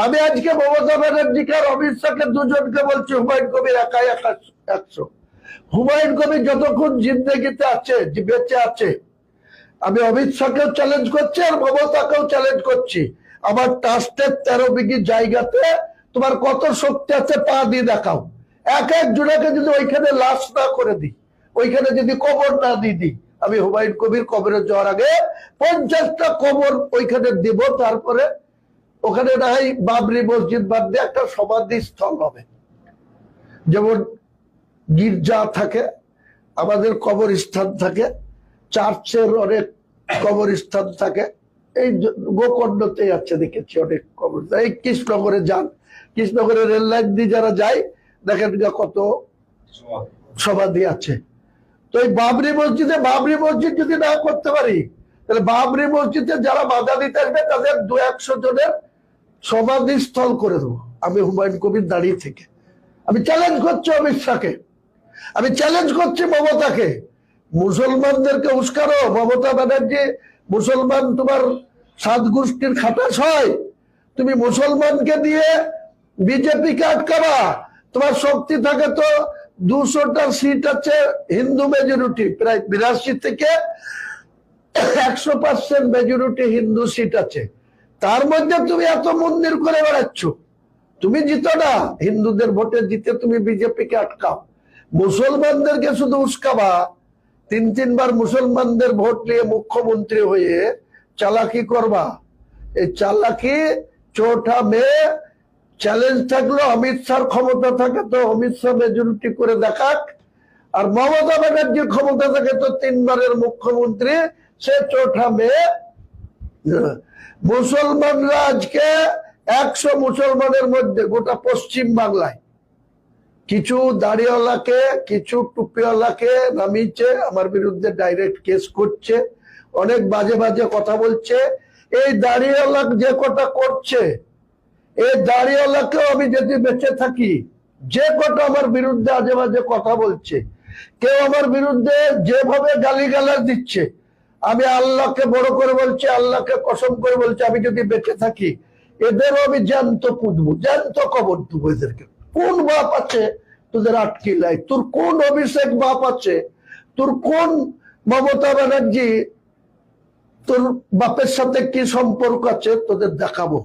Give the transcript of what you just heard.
আমি আজকে মমতা ব্যানার্জিকে আর অমিত শাহকে দুজনকে বলছি, হুমায়ুন কবির একাই 100। হুমায়ুন কবির যতক্ষণ জিন্দগিতে আছে, বেঁচে আছে, আমি অমিত শাহকেও চ্যালেঞ্জ করছি আর মমতাকেও চ্যালেঞ্জ করছি, আমার ট্রাস্টের 13 বিঘি জায়গাতে তোমার কত শক্তি আছে পা দিয়ে দেখাও। এক জোড়াকে যদি ওইখানে লাশ না করে দিই, ওইখানে যদি কবর না দিয়ে দিই, আমি হুমায়ুন কবির কবরে যাওয়ার আগে 50টা কবর ওইখানে দিব। তারপরে ওখানে না হয় বাবরি মসজিদ বাদ দিয়ে একটা সমাধি স্থল হবে। যেমন গির্জা থাকে, আমাদের কবরস্থান থাকে, চার্চের অনেক কবরস্থান থাকে, এই গোকর্ণতে আছে দেখেছি অনেক কবর। এই কৃষ্ণনগরে যান, কৃষ্ণনগরে রেল লাইন দিয়ে যারা যায় দেখেন কত সমাধি আছে। তো এই বাবরি মসজিদ যদি না করতে পারি, তাহলে বাবরি মসজিদে যারা বাধা দিতে আসবে তাদের 200 জনের সমাধি স্থল করে দেবো আমি হুমায়ুন কবির দাঁড়িয়ে থেকে। আমি চ্যালেঞ্জ করছি অমিত শাহকে, আমি চ্যালেঞ্জ করছি মমতাকে। মুসলমানদেরকে উস্কানো, মমতা ব্যানার্জি মুসলমান তোমার 7 গোষ্ঠীর খাটাস হয়, তুমি মুসলমানকে দিয়ে বিজেপিকে আটকাবা। তোমার শক্তি থাকে তো 200টা সিট আছে হিন্দু মেজরিটি, প্রায় 82 থেকে 100% মেজরিটি হিন্দু সিট আছে, তার মধ্যে তুমি এত মন্দির করে বেড়াচ্ছ। তুমি জিতো না, হিন্দুদের ভোটে জিতে তুমি বিজেপিকে আটকাও। মুসলমানদেরকে শুধু উস্কাবা, 3 বার মুসলমানদের ভোট নিয়ে মুখ্যমন্ত্রী হয়ে চালাকি করবা। এই চালাকি 4 মে চ্যালেঞ্জ থাকলো, অমিত শাহর ক্ষমতা থাকে তো অমিত শাহ মেজরিটি করে দেখাক, আর মমতা ব্যানার্জির ক্ষমতা থাকে তো 3 বারের মুখ্যমন্ত্রী, সে 4 মে। মুসলমানরা আজকে 100 মুসলমানের মধ্যে গোটা পশ্চিম বাংলায় কিছু দাড়িওয়ালাকে, কিছু টুপিওয়ালাকে নামিয়েছে, আমার বিরুদ্ধে ডাইরেক্ট কেস করছে, অনেক বাজে বাজে কথা বলছে। এই দাড়িওয়ালা যে কটা করছে, এই দাড়িওয়ালাকেও আমি যদি বেঁচে থাকি, যে কটা আমার বিরুদ্ধে আজে বাজে কথা বলছে, কেউ আমার বিরুদ্ধে যেভাবে গালিগালাজ দিচ্ছে, আমি আল্লাহকে বড় করে বলছি, আল্লাহকে কসম করে বলছি, আমি যদি বেঁচে থাকি এদেরও আমি জ্যান্ত পুঁতবো, জ্যান্ত কবর দেবো এদেরকে। কোন বাপ আছে তোদের আটকিলাই? তোর কোন অভিষেক বাপ আছে? তোর কোন মমতা ব্যানার্জি, তোর বাপের সাথে কি সম্পর্ক আছে তোদের দেখাবো।